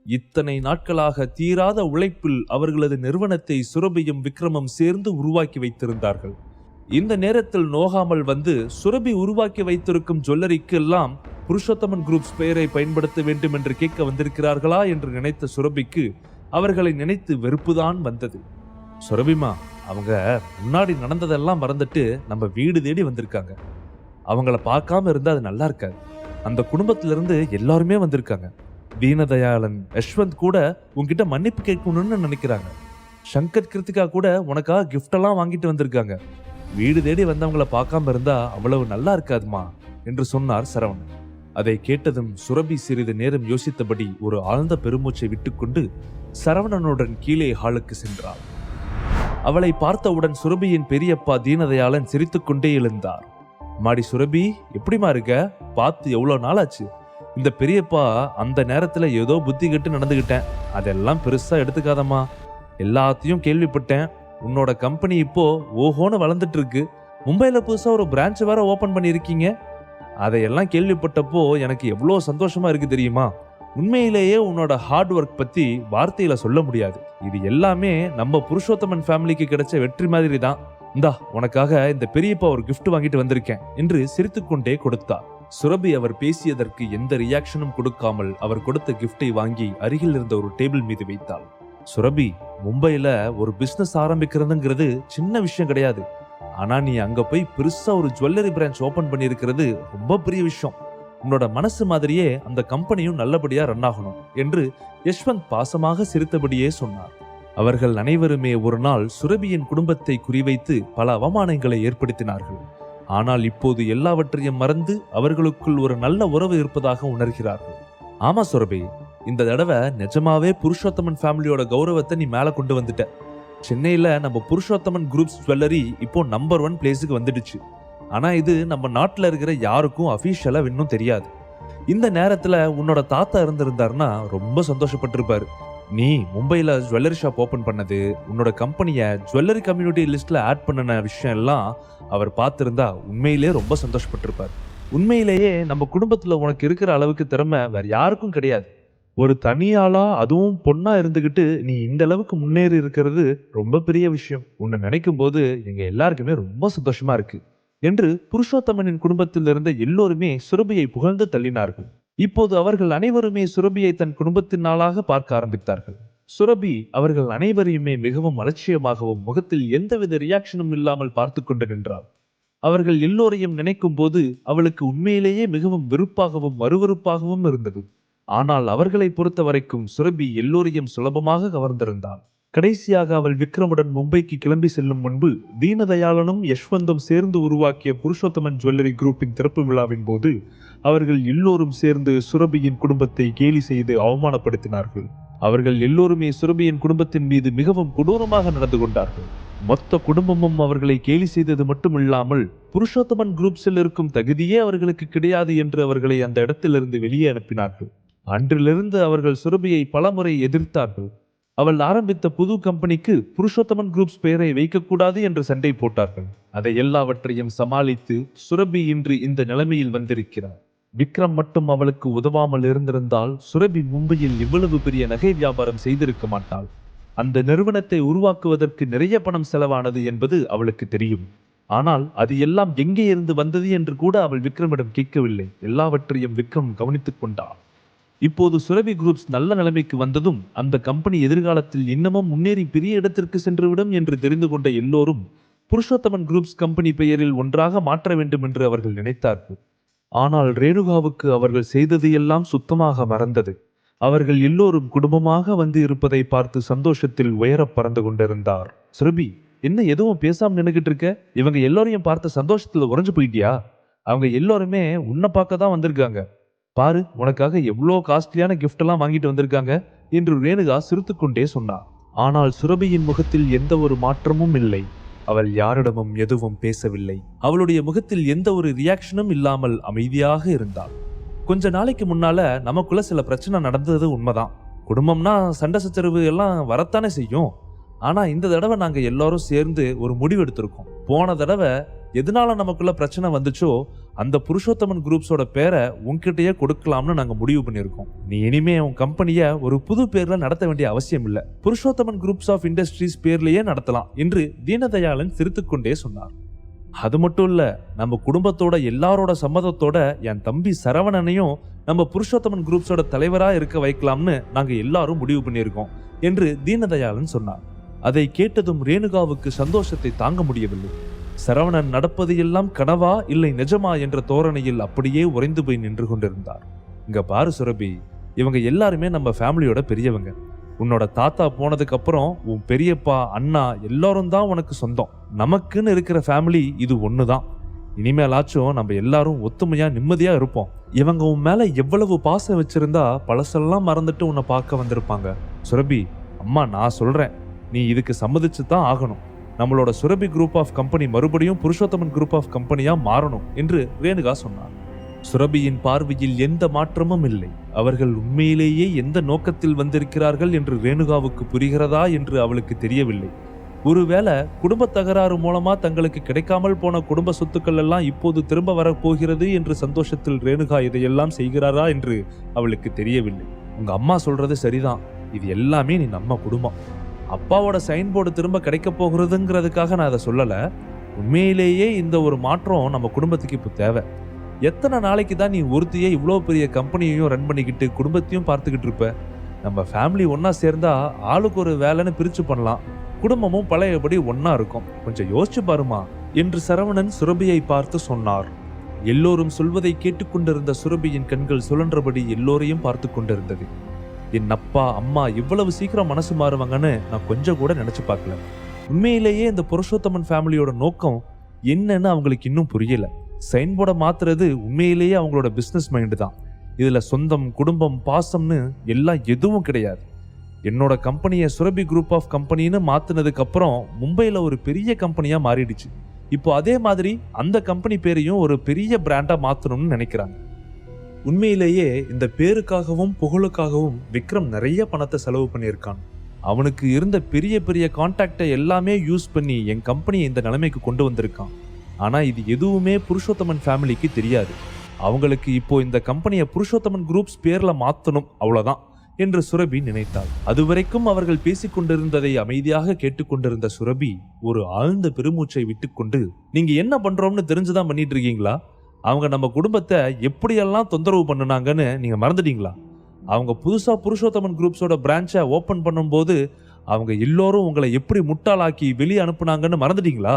இத்தனை நாட்களாக தீராத உழைப்பில் அவர்களது நிறுவனத்தை சுரபியும் விக்ரமும் சேர்ந்து உருவாக்கி வைத்திருந்தார்கள். இந்த நேரத்தில் நோகாமல் வந்து சுரபி உருவாக்கி வைத்திருக்கும் ஜுவல்லரிக்கு எல்லாம் புருஷோத்தமன் குரூப்ஸ் பெயரை பயன்படுத்த வேண்டும் என்று கேட்க வந்திருக்கிறார்களா என்று நினைத்த சுரபிக்கு அவர்களை நினைத்து வெறுப்புதான் வந்தது. சுரபிமா, அவங்க முன்னாடி நடந்ததெல்லாம் மறந்துட்டு நம்ம வீடு தேடி வந்திருக்காங்க. அவங்கள பார்க்காம இருந்தா அது நல்லா இருக்காது. அந்த குடும்பத்திலிருந்து எல்லாருமே வந்திருக்காங்க. தீனதயாளன், யஷ்வந்த் கூட உன்கிட்ட மன்னிப்பு கேட்கணும்னு நினைக்கிறாங்க. சங்கர், கிருத்திகா கூட உனக்காக கிஃப்ட் எல்லாம் வாங்கிட்டு வந்திருக்காங்க. வீடு தேடி வந்தவங்கள பார்க்காம இருந்தா அவ்வளவு நல்லா இருக்காதுமா என்று சொன்னார் சரவணன். அதை கேட்டதும் சுரபி சிறிது நேரம் யோசித்தபடி ஒரு ஆழ்ந்த பெருமூச்சை விட்டுக்கொண்டு சரவணனுடன் கீழே ஹாலுக்கு சென்றார். அவளை பார்த்தவுடன் சுரபியின் பெரியப்பா தீனதயாளன் சிரித்துக்கொண்டே எழுந்தார். மாடி சுரபி, எப்படிமா இருக்க? பார்த்து எவ்வளவு நாள் ஆச்சு. இந்த பெரியப்பா அந்த நேரத்துல ஏதோ புத்தி கெட்டு நடந்துகிட்டேன், அதெல்லாம் பெருசா எடுத்துக்காதம்மா. எல்லாத்தையும் கேள்விப்பட்டேன். உன்னோட கம்பெனி இப்போ ஓஹோன்னு வளர்ந்துட்டு இருக்கு. மும்பைல புதுசா ஒரு பிரான்ச் வேற ஓபன் பண்ணியிருக்கீங்க. அதையெல்லாம் கேள்விப்பட்டப்போ எனக்கு எவ்வளோ சந்தோஷமா இருக்கு தெரியுமா? உண்மையிலேயே உன்னோட ஹார்ட் ஒர்க் பத்தி வார்த்தையில சொல்ல முடியாது. இது எல்லாமே நம்ம புருஷோத்தமன் ஃபேமிலிக்கு கிடைச்ச வெற்றி மாதிரி தான். இந்தா, உனக்காக இந்த பெரியப்பா ஒரு கிஃப்ட் வாங்கிட்டு வந்திருக்கேன் என்று சிரித்துக்கொண்டே கொடுத்தார். சுரபி அவர் பேசியதற்கு எந்த ரியாக்ஷனும் கொடுக்காமல் அவர் கொடுத்த கிஃப்டை வாங்கி அருகில் இருந்த ஒரு டேபிள் மீது வைத்தாள். சுரபி, மும்பைல ஒரு பிசினஸ் ஆரம்பிக்கிறதுங்கிறது சின்ன விஷயம் கிடையாது. ஆனா நீ அங்க போய் பெருசா ஒரு ஜுவல்லரி பிரான்ச் ஓபன் பண்ணியிருக்கிறது ரொம்ப பெரிய விஷயம். உன்னோட மனசு மாதிரியே அந்த கம்பெனியும் நல்லபடியா ரன் ஆகணும் என்று யஷ்வந்த் பாசமாக சிரித்தபடியே சொன்னார். அவர்கள் அனைவருமே ஒரு நாள் சுரபியின் குடும்பத்தை குறிவைத்து பல அவமானங்களை ஏற்படுத்தினார்கள். ஆனால் இப்போது எல்லாவற்றையும் மறந்து அவர்களுக்குள் ஒரு நல்ல உறவு இருப்பதாக உணர்கிறார்கள். ஆமா சுரபி, இந்த தடவை நிஜமாவே புருஷோத்தமன் ஃபேமிலியோட கௌரவத்தை நீ மேல கொண்டு வந்துட்ட. சென்னையில நம்ம புருஷோத்தமன் குரூப்ஸ் ஜுவல்லரி இப்போ நம்பர் 1 பிளேஸுக்கு வந்துடுச்சு. ஆனா இது நம்ம நாட்டுல இருக்கிற யாருக்கும் அபிஷியலா இன்னும் தெரியாது. இந்த நேரத்துல உன்னோட தாத்தா இருந்திருந்தாருன்னா ரொம்ப சந்தோஷப்பட்டிருப்பாரு. நீ மும்பைல ஜுவல்லரி ஷாப் ஓபன் பண்ணது, உன்னோட கம்பெனிய ஜுவல்லரி கம்யூனிட்டி லிஸ்ட்ல ஆட் பண்ணன விஷயம் எல்லாம் அவர் பார்த்திருந்தா உண்மையிலேயே ரொம்ப சந்தோஷப்பட்டிருப்பார். உண்மையிலேயே நம்ம குடும்பத்துல உனக்கு இருக்கிற அளவுக்கு திறமை வேற யாருக்கும் கிடையாது. ஒரு தனியாளா, அதுவும் பொண்ணா இருந்துகிட்டு நீ இந்த அளவுக்கு முன்னேறி இருக்கிறது ரொம்ப பெரிய விஷயம். உன்னை நினைக்கும் போது எங்க எல்லாருக்குமே ரொம்ப சந்தோஷமா இருக்கு என்று புருஷோத்தமனின் குடும்பத்தில் இருந்த எல்லோருமே சுரபியை புகழ்ந்து தள்ளினார்கள். இப்போது அவர்கள் அனைவருமே சுரபியை தன் குடும்பத்தின் நாளாக பார்க்க ஆரம்பித்தார்கள். சுரபி அவர்கள் அனைவரையுமே மிகவும் அலட்சியமாகவும் முகத்தில் எந்தவித ரியாக்ஷனும் இல்லாமல் பார்த்து கொண்டு நின்றாள். அவர்கள் எல்லோரையும் நினைக்கும் போது அவளுக்கு உண்மையிலேயே மிகவும் வெறுப்பாகவும் அருவருப்பாகவும் இருந்தது. ஆனால் அவர்களை பொறுத்த வரைக்கும் சுரபி எல்லோரையும் சுலபமாக கவர்ந்திருந்தாள். கடைசியாக அவள் விக்ரமுடன் மும்பைக்கு கிளம்பி செல்லும் முன்பு தீனதயாளனும் யஷ்வந்தும் சேர்ந்து உருவாக்கிய புருஷோத்தமன் ஜுவல்லரி குரூப்பின் திறப்பு விழாவின் போது அவர்கள் எல்லோரும் சேர்ந்து சுரபியின் குடும்பத்தை கேலி செய்து அவமானப்படுத்தினார்கள். அவர்கள் எல்லோருமே சுரபியின் குடும்பத்தின் மீது மிகவும் கொடூரமாக நடந்து கொண்டார்கள். மொத்த குடும்பமும் அவர்களை கேலி செய்தது மட்டுமில்லாமல் புருஷோத்தமன் குரூப்ஸில் இருக்கும் தகுதியே அவர்களுக்கு கிடையாது என்று அவர்களை அந்த இடத்திலிருந்து வெளியே அனுப்பினார்கள். அன்றிலிருந்து அவர்கள் சுரபியை பலமுறை எதிர்த்தார்கள். அவள் ஆரம்பித்த புது கம்பெனிக்கு புருஷோத்தமன் குரூப்ஸ் பெயரை வைக்கக்கூடாது என்று சண்டை போட்டார்கள். அதை எல்லாவற்றையும் சமாளித்து சுரபி இன்று இந்த நிலைமையில் வந்திருக்கிறார். விக்ரம் மட்டும் அவளுக்கு உதவாமல் இருந்திருந்தால் சுரபி மும்பையில் இவ்வளவு பெரிய நகை வியாபாரம் செய்திருக்க மாட்டாள். அந்த நிறுவனத்தை உருவாக்குவதற்கு நிறைய பணம் செலவானது என்பது அவளுக்கு தெரியும். ஆனால் அது எல்லாம் எங்கே இருந்து வந்தது என்று கூட அவள் விக்ரமிடம் கேட்கவில்லை. எல்லாவற்றையும் விக்ரம் கவனித்துக் கொண்டாள். இப்போது சுரபி குரூப்ஸ் நல்ல நிலைமைக்கு வந்ததும் அந்த கம்பெனி எதிர்காலத்தில் இன்னமும் முன்னேறி பெரிய இடத்திற்கு சென்றுவிடும் என்று தெரிந்து கொண்ட எல்லோரும் புருஷோத்தமன் குரூப்ஸ் கம்பெனி பெயரில் ஒன்றாக மாற்ற வேண்டும் என்று அவர்கள் நினைத்தார்கள். ஆனால் ரேணுகாவுக்கு அவர்கள் செய்தது எல்லாம் சுத்தமாக மறந்தது. அவர்கள் எல்லோரும் குடும்பமாக வந்து இருப்பதை பார்த்து சந்தோஷத்தில் உயர பறந்து கொண்டிருந்தார். சுரபி, என்ன எதுவும் பேசாம நின்னுகிட்டு இருக்க? இவங்க எல்லோரையும் பார்த்த சந்தோஷத்துல உறைஞ்சு போயிட்டியா? அவங்க எல்லோருமே உன்னை பார்க்க தான் வந்திருக்காங்க. பாரு, உனக்காக எவ்வளோ காஸ்ட்லியான கிஃப்ட் எல்லாம் வாங்கிட்டு வந்திருக்காங்க என்று ரேணுகா சிரித்துக்கொண்டே சொன்னார். ஆனால் சுரபியின் முகத்தில் எந்த ஒரு மாற்றமும் இல்லை. அவள் யாரிடமும் எதுவும் பேசவில்லை. அவளுடைய முகத்தில் எந்த ஒரு ரியாக்ஷனும் இல்லாமல் அமைதியாக இருந்தாள். கொஞ்ச நாளைக்கு முன்னால நமக்குள்ள சில பிரச்சனை நடந்தது உண்மைதான். குடும்பம்னா சண்டை சச்சரவு எல்லாம் வரத்தானே செய்யும். ஆனா இந்த தடவை நாங்க எல்லாரும் சேர்ந்து ஒரு முடிவு எடுத்திருக்கோம். போன தடவை எதனால நமக்குள்ள பிரச்சனை வந்துச்சோ அந்த புருஷோத்தமன் குரூப்ஸோட பேரை உன்கிட்டயே கொடுக்கலாம்னு நாங்க முடிவு பண்ணியிருக்கோம். நீ இனிமே உன் கம்பெனியை ஒரு புது பேர்ல நடத்த வேண்டிய அவசியம் இல்ல, புருஷோத்தமன் குரூப்ஸ் ஆஃப் இண்டஸ்ட்ரீஸ் பேர்லயே நடத்தலாம் என்று தீனதயாளன் சிரித்துக்கொண்டே சொன்னார். அது மட்டும் இல்ல, நம்ம குடும்பத்தோட எல்லாரோட சம்மதத்தோட என் தம்பி சரவணனையும் நம்ம புருஷோத்தமன் குரூப்ஸோட தலைவரா இருக்க வைக்கலாம்னு நாங்க எல்லாரும் முடிவு பண்ணியிருக்கோம் என்று தீனதயாளன் சொன்னார். அதை கேட்டதும் ரேணுகாவுக்கு சந்தோஷத்தை தாங்க முடியவில்லை. சரவணன் நடப்பது எல்லாம் கனவா இல்லை நிஜமா என்ற தோரணையில் அப்படியே உறைந்து போய் நின்று கொண்டிருந்தார். இங்க பாரு சுரபி, இவங்க எல்லாருமே நம்ம ஃபேமிலியோட பெரியவங்க. உன்னோட தாத்தா போனதுக்கு அப்புறம் உன் பெரியப்பா அண்ணா எல்லாரும் தான் உனக்கு சொந்தம். நமக்குன்னு இருக்கிற ஃபேமிலி இது ஒண்ணுதான். இனிமேலாச்சும் நம்ம எல்லாரும் ஒத்துமையா நிம்மதியா இருப்போம். இவங்க உன் மேல எவ்வளவு பாசம் வச்சிருந்தா பழசெல்லாம் மறந்துட்டு உன்னை பார்க்க வந்திருப்பாங்க. சுரபி, அம்மா நான் சொல்றேன், நீ இதுக்கு சம்மதிச்சு தான் ஆகணும். நம்மளோட சுரபி குரூப் ஆஃப் கம்பெனி மறுபடியும் புருஷோத்தமன் குரூப் ஆஃப் கம்பெனியா மாறணும் என்று ரேணுகா சொன்னார். சுரபியின் பார்வையில் எந்த மாற்றமும் இல்லை. அவர்கள் உண்மையிலேயே எந்த நோக்கத்தில் வந்திருக்கிறார்கள் என்று ரேணுகாவுக்கு புரிகிறதா என்று அவளுக்கு தெரியவில்லை. ஒருவேளை குடும்ப தகராறு மூலமா தங்களுக்கு கிடைக்காமல் போன குடும்ப சொத்துக்கள் எல்லாம் இப்போது திரும்ப வரப்போகிறது என்று சந்தோஷத்தில் ரேணுகா இதையெல்லாம் செய்கிறாரா என்று அவளுக்கு தெரியவில்லை. உங்க அம்மா சொல்றது சரிதான், இது எல்லாமே நீ நம்ம குடும்பம். அப்பாவோட சைன் போர்டு திரும்ப கிடைக்க போகிறதுங்கிறதுக்காக நான் அதை சொல்லல. உண்மையிலேயே இந்த ஒரு மாற்றம் நம்ம குடும்பத்துக்கு இப்போ தேவை. எத்தனை நாளைக்கு தான் நீ ஒருத்தையே இவ்வளோ பெரிய கம்பெனியையும் ரன் பண்ணிக்கிட்டு குடும்பத்தையும் பார்த்துக்கிட்டு இருப்ப? நம்ம ஃபேமிலி ஒன்னா சேர்ந்தா ஆளுக்கு ஒரு வேலைன்னு பிரிச்சு பண்ணலாம். குடும்பமும் பழையபடி ஒன்னா இருக்கும். கொஞ்சம் யோசிச்சு பாருமா என்று சரவணன் சுரபியை பார்த்து சொன்னார். எல்லோரும் சொல்வதை கேட்டுக்கொண்டிருந்த சுரபியின் கண்கள் சுழன்றபடி எல்லோரையும் பார்த்து கொண்டிருந்தது. என் அப்பா அம்மா இவ்வளவு சீக்கிரம் மனசு மாறுவாங்கன்னு நான் கொஞ்சம் கூட நினைச்சு பார்க்கல. உண்மையிலேயே இந்த புருஷோத்தமன் ஃபேமிலியோட நோக்கம் என்னன்னு அவங்களுக்கு இன்னும் புரியல. சைன் போர்டை மாத்துறது உண்மையிலேயே அவங்களோட பிசினஸ் மைண்டு தான். இதுல சொந்தம் குடும்பம் பாசம்னு எல்லாம் எதுவும் கிடையாது. என்னோட கம்பெனியை சுரபி குரூப் ஆஃப் கம்பெனின்னு மாத்தினதுக்கு அப்புறம் மும்பையில ஒரு பெரிய கம்பெனியா மாறிடுச்சு. இப்போ அதே மாதிரி அந்த கம்பெனி பேரையும் ஒரு பெரிய பிராண்டா மாத்தணும்னு நினைக்கிறாங்க. உண்மையிலேயே இந்த பேருக்காகவும் புகழுக்காகவும் விக்ரம் நிறைய பணத்தை செலவு பண்ணியிருக்கான். அவனுக்கு இருந்த பெரிய பெரிய கான்டாக்டை எல்லாமே யூஸ் பண்ணி என் கம்பெனியை இந்த நிலைமைக்கு கொண்டு வந்திருக்கான். ஆனா இது எதுவுமே புருஷோத்தமன் ஃபேமிலிக்கு தெரியாது. அவங்களுக்கு இப்போ இந்த கம்பெனியை புருஷோத்தமன் குரூப்ஸ் பேர்ல மாத்தணும், அவ்வளவுதான் என்று சுரபி நினைத்தாள். அதுவரைக்கும் அவர்கள் பேசிக் கொண்டிருந்ததை அமைதியாக கேட்டுக்கொண்டிருந்த சுரபி ஒரு ஆழ்ந்த பெருமூச்சை விட்டுக்கொண்டு, நீங்க என்ன பண்றோம்னு தெரிஞ்சுதான் பண்ணிட்டு இருக்கீங்களா? அவங்க நம்ம குடும்பத்தை எப்படியெல்லாம் தொந்தரவு பண்ணுனாங்கன்னு நீங்க மறந்துட்டீங்களா? அவங்க புதுசா புருஷோத்தமன் குரூப்ஸோட பிரான்ச்சை ஓபன் பண்ணும்போது அவங்க எல்லோரும் உங்களை எப்படி முட்டாளாக்கி வெளியே அனுப்புனாங்கன்னு மறந்துட்டீங்களா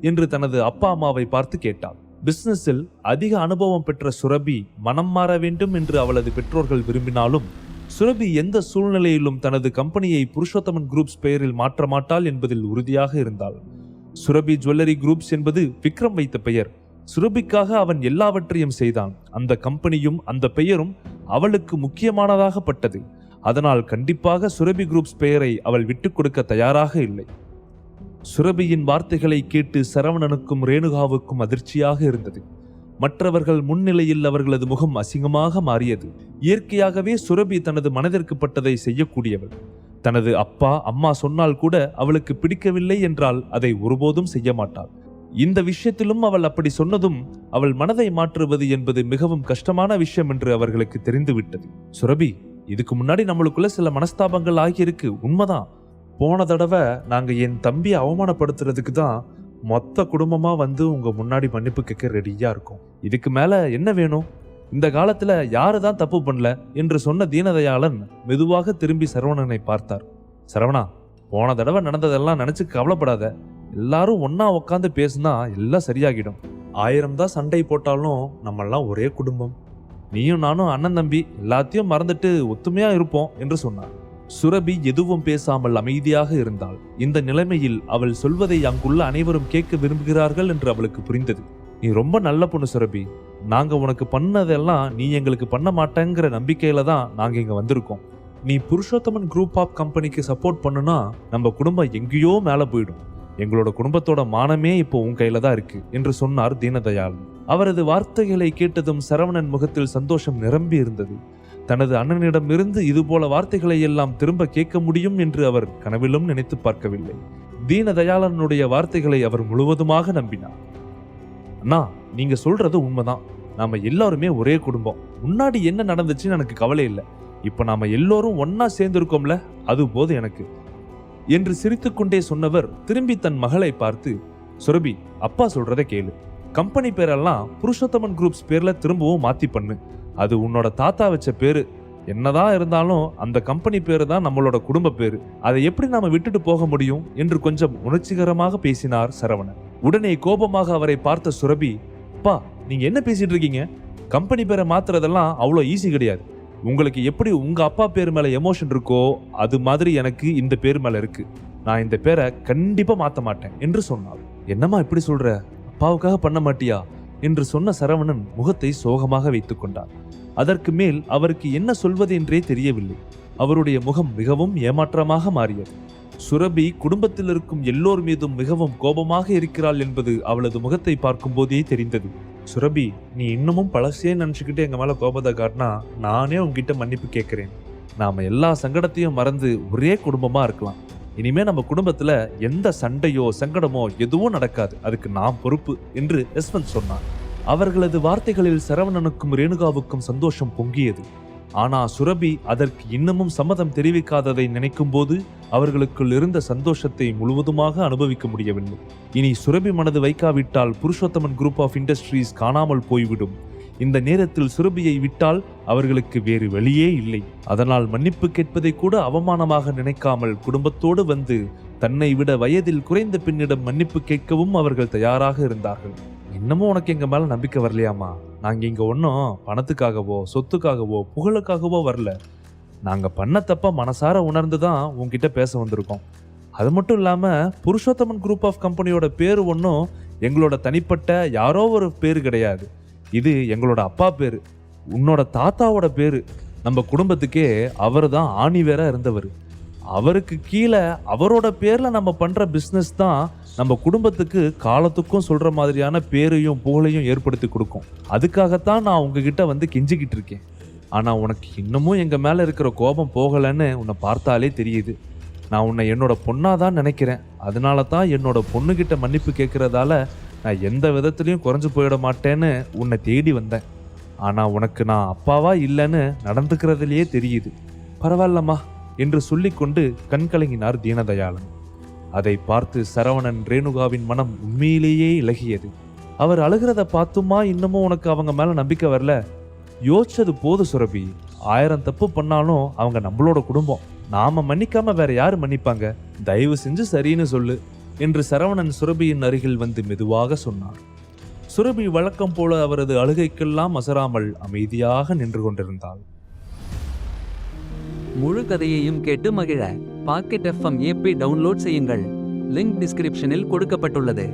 என்று தனது அப்பா அம்மாவை பார்த்து கேட்டாள். பிசினஸில் அதிக அனுபவம் பெற்ற சுரபி மனம் மாற வேண்டும் என்று அவளது பெற்றோர்கள் விரும்பினாலும் சுரபி எந்த சூழ்நிலையிலும் தனது கம்பெனியை புருஷோத்தமன் குரூப்ஸ் பெயரில் மாற்ற மாட்டாள் என்பதில் உறுதியாக இருந்தாள். சுரபி ஜுவல்லரி குரூப்ஸ் என்பது விக்ரம் வைத்த பெயர். சுரபிக்காக அவன் எல்லாவற்றையும் செய்தான். அந்த கம்பெனியும் அந்த பெயரும் அவளுக்கு முக்கியமானதாக பட்டது. அதனால் கண்டிப்பாக சுரபி குரூப்ஸ் பெயரை அவள் விட்டுக் கொடுக்க தயாராக இல்லை. சுரபியின் வார்த்தைகளை கேட்டு சரவணனுக்கும் ரேணுகாவுக்கும் அதிர்ச்சியாக இருந்தது. மற்றவர்கள் முன்னிலையில் அவர்களது முகம் அசிங்கமாக மாறியது. இயற்கையாகவே சுரபி தனது மனதிற்கு பட்டதை செய்யக்கூடியவள். தனது அப்பா அம்மா சொன்னால் கூட அவளுக்கு பிடிக்கவில்லை என்றால் அதை ஒருபோதும் செய்ய மாட்டாள். இந்த விஷயத்திலும் அவள் அப்படி சொன்னதும் அவள் மனதை மாற்றுவது என்பது மிகவும் கஷ்டமான விஷயம் என்று அவர்களுக்கு தெரிந்துவிட்டது. சுரபி, இதுக்கு முன்னாடி நம்மளுக்குள்ள சில மனஸ்தாபங்கள் ஆகியிருக்கு, உண்மைதான். போன தடவை நாங்க என் தம்பியை அவமானப்படுத்துறதுக்கு தான் மொத்த குடும்பமா வந்து உங்க முன்னாடி மன்னிப்பு கேட்க ரெடியா இருக்கும். இதுக்கு மேல என்ன வேணும்? இந்த காலத்துல யாருதான் தப்பு பண்ணல என்று சொன்ன தீனதயாளன் மெதுவாக திரும்பி சரவணனை பார்த்தார். சரவணா, போன தடவை நடந்ததெல்லாம் நினைச்சு கவலைப்படாத. எல்லாரும் ஒன்னா உட்காந்து பேசுனா எல்லாம் சரியாகிடும். 1000 தான் சண்டை போட்டாலும் நம்மெல்லாம் ஒரே குடும்பம். நீயும் நானும் அண்ணன் தம்பி, எல்லாத்தையும் மறந்துட்டு ஒத்துமையா இருப்போம் என்று சொன்னார். சுரபி எதுவும் பேசாமல் அமைதியாக இருந்தாள். இந்த நிலைமையில் அவள் சொல்வதை அங்குள்ள அனைவரும் கேட்க விரும்புகிறார்கள் என்று அவளுக்கு புரிந்தது. நீ ரொம்ப நல்ல பொண்ணு சுரபி. நாங்க உனக்கு பண்ணதெல்லாம் நீ எங்களுக்கு பண்ண மாட்டேங்கிற நம்பிக்கையில தான் நாங்க இங்க வந்திருக்கோம். நீ புருஷோத்தமன் குரூப் ஆஃப் கம்பெனிக்கு சப்போர்ட் பண்ணுனா நம்ம குடும்பம் எங்கேயோ மேல போயிடும். எங்களோட குடும்பத்தோட மானமே இப்போ உன் கையில தான் இருக்கு என்று சொன்னார் தீனதயாளன். அவரது வார்த்தைகளை கேட்டதும் சரவணன் முகத்தில் சந்தோஷம் நிரம்பி இருந்தது. தனது அண்ணனிடம் இருந்து இதுபோல வார்த்தைகளை எல்லாம் திரும்ப கேட்க முடியும் என்று அவர் கனவிலும் நினைத்து பார்க்கவில்லை. தீனதயாளனுடைய வார்த்தைகளை அவர் முழுவதுமாக நம்பினார். அண்ணா, நீங்க சொல்றது உண்மைதான். நாம எல்லாருமே ஒரே குடும்பம். முன்னாடி என்ன நடந்துச்சுன்னு எனக்கு கவலை இல்லை. இப்ப நாம எல்லோரும் ஒன்னா சேர்ந்திருக்கோம்ல, அது போதும் எனக்கு என்று சிரித்துக்கொண்டே சொன்னவர் திரும்பி தன் மகளை பார்த்து, சுரபி, அப்பா சொல்றதை கேளு. கம்பெனி பேரெல்லாம் புருஷோத்தமன் குரூப்ஸ் பேர்ல திரும்பவும் மாத்தி பண்ணு. அது உன்னோட தாத்தா வச்ச பேரு. என்னதான் இருந்தாலும் அந்த கம்பெனி பேரு தான் நம்மளோட குடும்ப பேரு. அதை எப்படி நாம விட்டுட்டு போக முடியும் என்று கொஞ்சம் உணர்ச்சிகரமாக பேசினார் சரவணன். உடனே கோபமாக அவரை பார்த்த சுரபி, அப்பா, நீங்க என்ன பேசிட்டு இருக்கீங்க? கம்பெனி பேரை மாத்துறதெல்லாம் அவ்வளோ ஈஸி கிடையாது. உங்களுக்கு எப்படி உங்க அப்பா பேர் மேல எமோஷன் இருக்கோ அது மாதிரி எனக்கு இந்த பேர் மேல இருக்கு. நான் இந்த பேரை கண்டிப்பா மாத்த மாட்டேன் என்று சொன்னார். என்னம்மா இப்படி சொல்ற? அப்பாவுக்காக பண்ண மாட்டியா என்று சொன்ன சரவணன் முகத்தை சோகமாக வைத்துக் கொண்டார். அதற்கு மேல் அவருக்கு என்ன சொல்வது என்றே தெரியவில்லை. அவருடைய முகம் மிகவும் ஏமாற்றமாக மாறியது. சுரபி குடும்பத்தில் இருக்கும் எல்லோர் மீதும் மிகவும் கோபமாக இருக்கிறாள் என்பது அவளது முகத்தை பார்க்கும் போதே தெரிந்தது. சுரபி, நீ இன்னமும் பழசே நினைச்சுக்கிட்டு எங்க மேல கோபத்தை காட்டினா நானே உங்ககிட்ட மன்னிப்பு கேட்கிறேன். நாம எல்லா சங்கடத்தையும் மறந்து ஒரே குடும்பமா இருக்கலாம். இனிமே நம்ம குடும்பத்துல எந்த சண்டையோ சங்கடமோ எதுவும் நடக்காது. அதுக்கு நாம் பொறுப்பு என்று யஸ்வந்த் சொன்னார். அவர்களது வார்த்தைகளில் சரவணனுக்கும் ரேணுகாவுக்கும் சந்தோஷம் பொங்கியது. ஆனா சுரபி அதற்கு இன்னமும் சம்மதம் தெரிவிக்காததை நினைக்கும் போது அவர்களுக்குள் இருந்த சந்தோஷத்தை முழுவதுமாக அனுபவிக்க முடியவில்லை. இனி சுரபி மனது வைக்காவிட்டால் புருஷோத்தமன் குரூப் ஆஃப் இண்டஸ்ட்ரீஸ் காணாமல் போய்விடும். இந்த நேரத்தில் சுரபியை விட்டால் அவர்களுக்கு வேறு வழியே இல்லை. அதனால் மன்னிப்பு கேட்பதை கூட அவமானமாக நினைக்காமல் குடும்பத்தோடு வந்து தன்னை விட வயதில் குறைந்த பெண்ணிடம் மன்னிப்பு கேட்கவும் அவர்கள் தயாராக இருந்தார்கள். இன்னமும் உனக்கு எங்க மேல நம்பிக்கை வரலையாமா? நாங்க இங்க ஒன்னும் பணத்துக்காகவோ சொத்துக்காகவோ புகழுக்காகவோ வரல. நாங்க பண்ண தப்ப மனசார உணர்ந்துதான் உன்கிட்ட பேச வந்திருக்கோம். அது மட்டும் இல்லாம புருஷோத்தமன் குரூப் ஆஃப் கம்பெனியோட பேரு ஒன்னும் எங்களோட தனிப்பட்ட யாரோ ஒரு பேரு கிடையாது. இது எங்களோட அப்பா பேரு, உன்னோட தாத்தாவோட பேரு. நம்ம குடும்பத்துக்கே அவர் தான் ஆணிவேரா இருந்தவர். அவருக்கு கீழே அவரோட பேர்ல நம்ம பண்ற பிசினஸ் தான் நம்ம குடும்பத்துக்கு காலத்துக்கும் சொல்ற மாதிரியான பேரையும் புகழையும் ஏற்படுத்தி கொடுக்கும். அதுக்காகத்தான் நான் உங்ககிட்ட வந்து கெஞ்சிக்கிட்டு இருக்கேன். ஆனா உனக்கு இன்னமும் எங்க மேல இருக்கிற கோபம் போகலன்னு உன்னை பார்த்தாலே தெரியுது. நான் உன்னை என்னோட பொண்ணாதான் நினைக்கிறேன். அதனால தான் என்னோட பொண்ணுகிட்ட மன்னிப்பு கேட்கறதால நான் எந்த விதத்திலையும் குறைஞ்சு போயிட மாட்டேன்னு உன்னை தேடி வந்தேன். ஆனா உனக்கு நான் அப்பாவா இல்லைன்னு நடந்துக்கிறதுலயே தெரியுது. பரவாயில்லம்மா என்று சொல்லிக்கொண்டு கண்கலங்கினார் தீனதயாளன். அதை பார்த்து சரவணன் ரேணுகாவின் மனம் உண்மையிலேயே இலகியது. அவர் அழுகிறத பார்த்துமா இன்னமும் உனக்கு அவங்க மேல நம்பிக்கை வரல? யோசிச்சது போது சுரபி. 1000 தப்பு பண்ணாலும் அவங்க நம்மளோட குடும்பம். நாம மன்னிக்காம வேற யாரு மன்னிப்பாங்க? தயவு செஞ்சு சரின்னு சொல்லு என்று சரவணன் சுரபியின் அருகில் வந்து மெதுவாக சொன்னார். சுரபி வழக்கம் போல அவரது அழுகைக்கெல்லாம் அசராமல் அமைதியாக நின்று கொண்டிருந்தாள். முழு கதையையும் கேட்டு மகிழ பாக்கெட் FM ஆப்பை டவுன்லோட் செய்யுங்கள். லிங்க் டிஸ்கிரிப்ஷனில் கொடுக்கப்பட்டுள்ளது.